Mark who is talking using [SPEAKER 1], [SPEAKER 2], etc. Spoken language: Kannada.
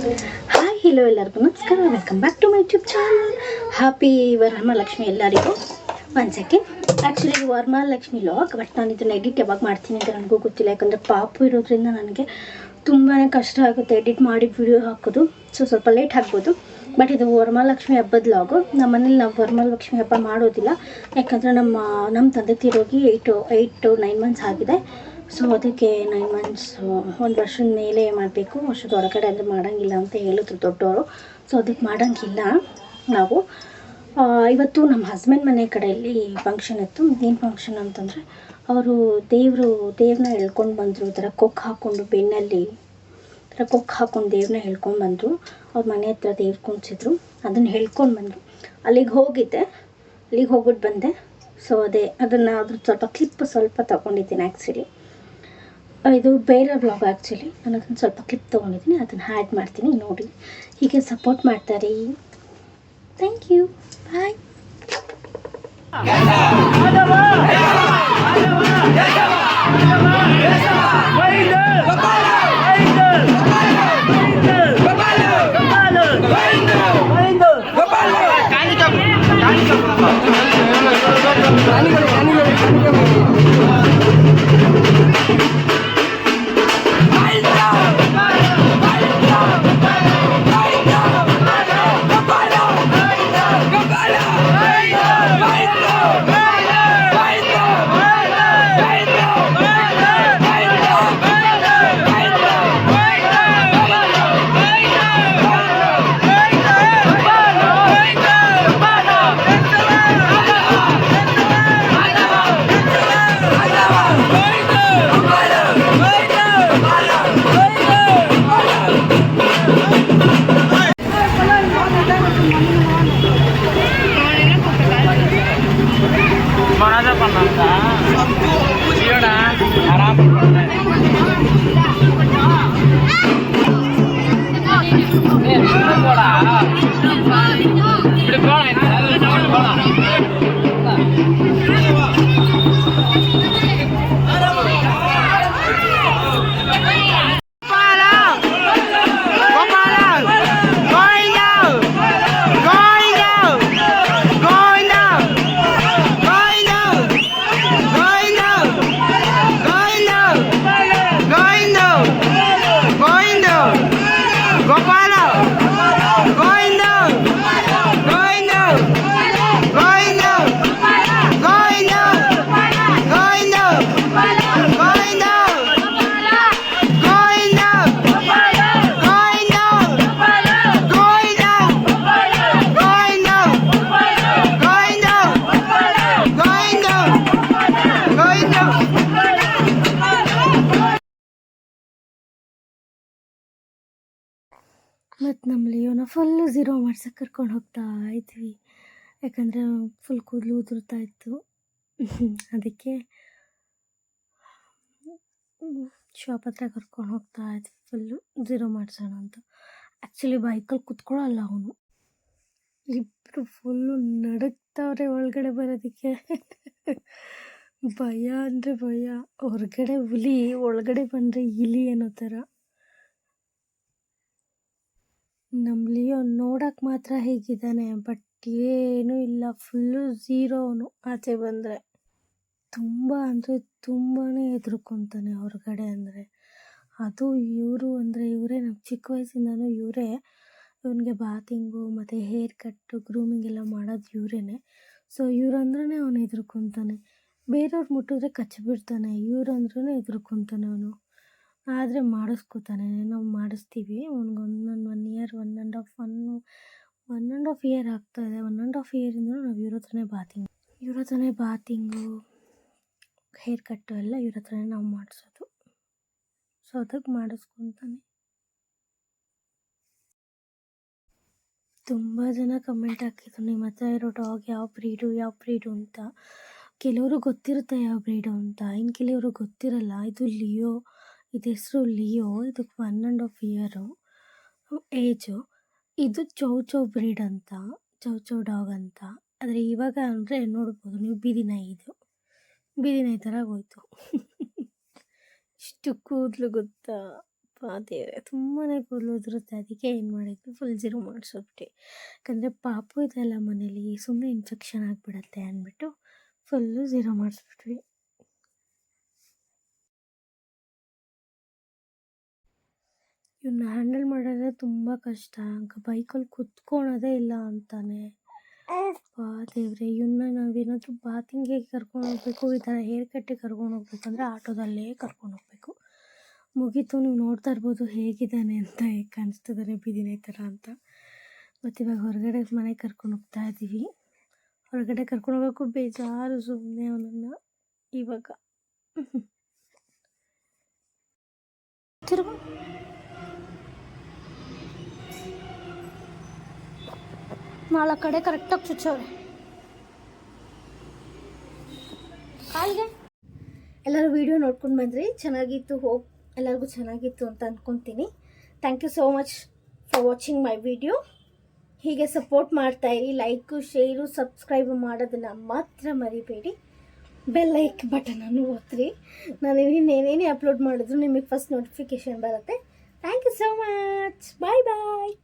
[SPEAKER 1] ಹಾಯ್ ಹಲೋ ಎಲ್ಲರಿಗೂ ನಮಸ್ಕಾರ, welcome back to my YouTube channel. Happy Varamahalakshmi ಎಲ್ಲರಿಗೂ. ಒಂದು ಸೆಕೆಂಡ್, ಆ್ಯಕ್ಚುಲಿ ಇದು ವರಮಹಾಲಕ್ಷ್ಮಿ ಲಾಗ್, ಬಟ್ ನಾನು ಇದನ್ನು ಎಡಿಟ್ ಯಾವಾಗ ಮಾಡ್ತೀನಿ ಅಂತ ನನಗೂ ಗೊತ್ತಿಲ್ಲ. ಯಾಕಂದರೆ ಪಾಪು ಇರೋದ್ರಿಂದ ನನಗೆ ತುಂಬಾ ಕಷ್ಟ ಆಗುತ್ತೆ ಎಡಿಟ್ ಮಾಡಿ ವಿಡಿಯೋ ಹಾಕೋದು. ಸ್ವಲ್ಪ ಲೇಟ್ ಆಗ್ಬೋದು. ಬಟ್ ಇದು ವರಮಹಾಲಕ್ಷ್ಮಿ ಹಬ್ಬದ ಲಾಗು. ನಮ್ಮ ಮನೇಲಿ ನಾವು ವರಮಹಾಲಕ್ಷ್ಮಿ ಹಬ್ಬ ಮಾಡೋದಿಲ್ಲ, ಯಾಕಂದರೆ ನಮ್ಮ ತಂದೆ ತೀರೋಗಿ 8-9 ಮಂತ್ಸ್ ಆಗಿದೆ. ಸೊ ಅದಕ್ಕೆ 9 ಮಂತ್ಸ್, ಒಂದು ವರ್ಷದ ಮೇಲೆ ಮಾಡಬೇಕು, ವರ್ಷದ ಹೊರಗಡೆ ಅಂದರೆ ಮಾಡೋಂಗಿಲ್ಲ ಅಂತ ಹೇಳಿದ್ರು ದೊಡ್ಡವರು. ಸೊ ಅದಕ್ಕೆ ಮಾಡೋಂಗಿಲ್ಲ ನಾವು. ಇವತ್ತು ನಮ್ಮ ಹಸ್ಬೆಂಡ್ ಮನೆ ಕಡೆಯಲ್ಲಿ ಫಂಕ್ಷನ್ ಇತ್ತು. ಏನು ಫಂಕ್ಷನ್ ಅಂತಂದರೆ, ಅವರು ದೇವ್ರನ್ನ ಹೇಳ್ಕೊಂಡು ಬಂದರು. ಈ ಥರ ಕೊಕ್ಕೆ ಹಾಕ್ಕೊಂಡು ಬೆನ್ನಲ್ಲಿ ಕೊಕ್ಕೆ ಹಾಕ್ಕೊಂಡು ದೇವ್ರನ್ನ ಹೇಳ್ಕೊಂಡು ಬಂದರು. ಅವ್ರ ಮನೆ ಹತ್ರ ದೇವ್ರು ಕುಣಿಸಿದ್ರು, ಅದನ್ನು ಹೇಳ್ಕೊಂಡು ಬಂದರು. ಅಲ್ಲಿಗೆ ಹೋಗ್ಬಿಟ್ಟು ಬಂದೆ. ಸೊ ಅದ್ರ ಸ್ವಲ್ಪ ತೊಗೊಂಡಿದ್ದೀನಿ. ಆ್ಯಕ್ಚುಲಿ ಇದು ಬೇರೆ ವ್ಲಾಗ್. ಆ್ಯಕ್ಚುಲಿ ನಾನು ಅದನ್ನು ಸ್ವಲ್ಪ ಕ್ಲಿಪ್ ತೊಗೊಂಡಿದ್ದೀನಿ, ಅದನ್ನು ಆ್ಯಡ್ ಮಾಡ್ತೀನಿ, ನೋಡಿ. ಹೀಗೆ ಸಪೋರ್ಟ್ ಮಾಡ್ತಾರೆ. ಥ್ಯಾಂಕ್ ಯು, ಬಾಯ್. ಮತ್ತು ನಮ್ಮ ಲಿಯೋನ ಫುಲ್ಲು ಝೀರೋ ಮಾಡ್ಸೋಕೆ ಕರ್ಕೊಂಡು ಹೋಗ್ತಾ ಇದ್ವಿ. ಯಾಕಂದರೆ ಫುಲ್ ಕೂದಲು ಉದುರ್ತಾ ಇತ್ತು. ಅದಕ್ಕೆ ಶಾಪ್ ಹತ್ರ ಕರ್ಕೊಂಡು ಹೋಗ್ತಾ ಇದ್ವಿ, ಫುಲ್ಲು ಝೀರೋ ಮಾಡಿಸೋಣ ಅಂತ. ಆ್ಯಕ್ಚುಲಿ ಬೈಕಲ್ಲಿ ಕುತ್ಕೊಳ್ಳಲ್ಲ ಅವನು. ಇಬ್ಬರು ಫುಲ್ಲು ನಡುಗ್ತಾವ್ರೆ ಒಳಗಡೆ ಬರೋದಕ್ಕೆ. ಭಯ ಅಂದರೆ ಭಯ. ಹೊರಗಡೆ ಹುಲಿ, ಒಳಗಡೆ ಬಂದರೆ ಇಲಿ ಅನ್ನೋ ಥರ. ನಮ್ಮ ಲಿಯೋ ನೋಡೋಕ್ಕೆ ಮಾತ್ರ ಹೇಗಿದ್ದಾನೆ, ಬಟ್ ಏನೂ ಇಲ್ಲ, ಫುಲ್ಲು ಝೀರೋ ಅವನು. ಆಚೆ ಬಂದರೆ ತುಂಬ ಅಂದರೆ ತುಂಬಾ ಹೆದರ್ಕೊತಾನೆ ಹೊರಗಡೆ ಅಂದರೆ. ಅದು ಇವರೇ ನಮ್ಮ ಚಿಕ್ಕ ವಯಸ್ಸಿಂದನೂ ಇವರೇ ಇವನಿಗೆ ಬಾತಿಂಗು ಮತ್ತು ಹೇರ್ ಕಟ್ಟು, ಗ್ರೂಮಿಂಗ್ ಎಲ್ಲ ಮಾಡೋದು ಇವರೇ. ಸೊ ಇವರಂದ್ರೇ ಅವನು ಹೆದರ್ಕೊತಾನೆ. ಬೇರೆಯವ್ರು ಮುಟ್ಟಿದ್ರೆ ಕಚ್ಚಿಬಿಡ್ತಾನೆ, ಇವರಂದ್ರೂ ಹೆದರ್ಕೊತಾನೆ ಅವನು. ಆದರೆ ಮಾಡಿಸ್ಕೊತಾನೆ, ನಾವು ಮಾಡಿಸ್ತೀವಿ. ಅವ್ನಿಗೆ 1 ಇಯರ್ 1.5 ಇಯರ್ ಆಗ್ತಾಯಿದೆ. 1.5 ಇಯರಿಂದ ನಾವು ಇವ್ರ ಹತ್ರನೇ ಬಾತಿಂಗು, ಹೇರ್ ಕಟ್ಟು ಎಲ್ಲ ಇವ್ರ ಹತ್ರನೇ ನಾವು ಮಾಡಿಸೋದು. ಸೊ ಅದಕ್ಕೆ ಮಾಡಿಸ್ಕೊತಾನೆ. ತುಂಬ ಜನ ಕಮೆಂಟ್ ಹಾಕಿದ್ರು, ನಿಮ್ಮ ಹತ್ರ ಇರೋ ಡಾಗ್ ಯಾವ ಬ್ರೀಡು ಅಂತ. ಕೆಲವರು ಗೊತ್ತಿರುತ್ತೆ ಯಾವ ಬ್ರೀಡು ಅಂತ, ಇನ್ನು ಕೆಲವರು ಗೊತ್ತಿರಲ್ಲ. ಇದು ಲಿಯೋ, ಇದು ಹೆಸರು ಲಿಯೋ. ಇದಕ್ಕೆ 1.5 ಇಯರು ಏಜು. ಇದು ಚೌ ಬ್ರೀಡ್ ಅಂತ, ಚೌ ಡಾಗ್ ಅಂತ. ಆದರೆ ಇವಾಗ ಅಂದರೆ ನೋಡ್ಬೋದು ನೀವು, ಬೀದಿ ನಾಯಿ ಥರ ಹೋಯ್ತು. ಇಷ್ಟು ಕೂದಲು ಗೊತ್ತಾ,
[SPEAKER 2] ದೇವ್ರೆ ತುಂಬಾ ಕೂದಲು ಉದುರುತ್ತೆ. ಅದಕ್ಕೆ ಏನು ಮಾಡಿದ್ವಿ, ಫುಲ್ ಜಿರೋ ಮಾಡಿಸ್ಬಿಟ್ಟು. ಯಾಕಂದರೆ ಪಾಪು ಇದೆಲ್ಲ ಮನೇಲಿ, ಸುಮ್ಮನೆ ಇನ್ಫೆಕ್ಷನ್ ಆಗಿಬಿಡತ್ತೆ ಅಂದ್ಬಿಟ್ಟು ಫುಲ್ಲು ಜಿರೋ ಮಾಡಿಸ್ಬಿಟ್ವಿ. ಇವನ್ನ ಹ್ಯಾಂಡಲ್ ಮಾಡೋದೇ ತುಂಬ ಕಷ್ಟ. ಬೈಕಲ್ಲಿ ಕುತ್ಕೊಳೋದೇ ಇಲ್ಲ ಅಂತಾನೆ. ದೇವ್ರೆ, ಇವನ್ನ ನಾವೇನಾದರೂ ಬಾತಿಂಗಿಗೆ ಕರ್ಕೊಂಡು ಹೋಗ್ಬೇಕು, ಈ ಥರ ಹೇರ್ ಕಟ್ಟಿಗೆ ಕರ್ಕೊಂಡು ಹೋಗ್ಬೇಕಂದ್ರೆ ಆಟೋದಲ್ಲೇ ಕರ್ಕೊಂಡು ಹೋಗ್ಬೇಕು. ಮುಗೀತು. ನೀವು ನೋಡ್ತಾ ಇರ್ಬೋದು ಹೇಗಿದ್ದಾನೆ ಅಂತ, ಹೇಗೆ ಕಾಣಿಸ್ತಿದ್ದಾನೆ ಬೀದಿನೇ ಥರ ಅಂತ. ಮತ್ತು ಇವಾಗ ಹೊರಗಡೆ ಮನೆಗೆ ಕರ್ಕೊಂಡು ಹೋಗ್ತಾ ಇದ್ದೀವಿ. ಹೊರಗಡೆ ಕರ್ಕೊಂಡು ಹೋಗೋಕ್ಕೂ ಬೇಜಾರು ಸುಮ್ಮನೆ ಅವನನ್ನು. ಇವಾಗ ತಿರುಗು. ನಾಲ್ಕು ಕಡೆ ಕರೆಕ್ಟಾಗಿ ಚುಚ್ಚವ್ರೆ ಕಾಲಿಗೆ. ಎಲ್ಲರೂ ವೀಡಿಯೋ ನೋಡ್ಕೊಂಡು ಬಂದ್ರಿ, ಚೆನ್ನಾಗಿತ್ತು. ಹೋಪ್ ಎಲ್ಲರಿಗೂ ಚೆನ್ನಾಗಿತ್ತು ಅಂತ ಅಂದ್ಕೊತೀನಿ. Thank you so much for watching my video. ಹೀಗೆ ಸಪೋರ್ಟ್ ಮಾಡ್ತಾಯಿರಿ. ಲೈಕು, ಶೇರು, ಸಬ್ಸ್ಕ್ರೈಬ್ ಮಾಡೋದನ್ನು ಮಾತ್ರ ಮರಿಬೇಡಿ. ಬೆಲ್ ಲೈಕ್ ಬಟನನ್ನು ಒತ್ತಿರಿ. ನಾನು ಇನ್ನೇನೇನೇ ಅಪ್ಲೋಡ್ ಮಾಡಿದ್ರು ನಿಮಗೆ ಫಸ್ಟ್ ನೋಟಿಫಿಕೇಷನ್ ಬರುತ್ತೆ. Thank you so much. Bye bye.